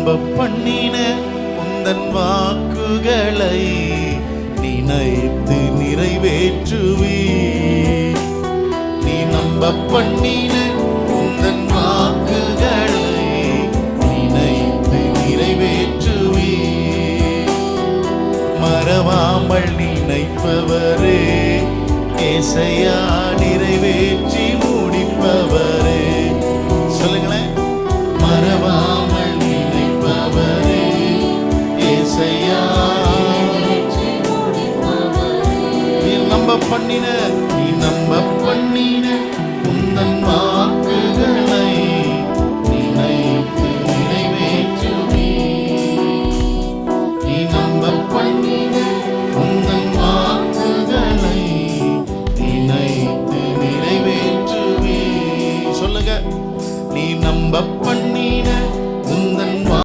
நம்ப பண்ணின உந்தன் வாக்குகளை நினைத்து நிறைவேற்றுவி. நீ நம்ப பண்ணின உந்தன் வாக்குகளை நினைத்து நிறைவேற்றுவி. மறவாமல் நினைப்பவரே ஏசையா, நிறைவேற்றி முடிப்பவரே. சொல்லுங்களேன். மறவாமல் நினைப்பவரே ஏசையா, நீ நம்ப பண்ணின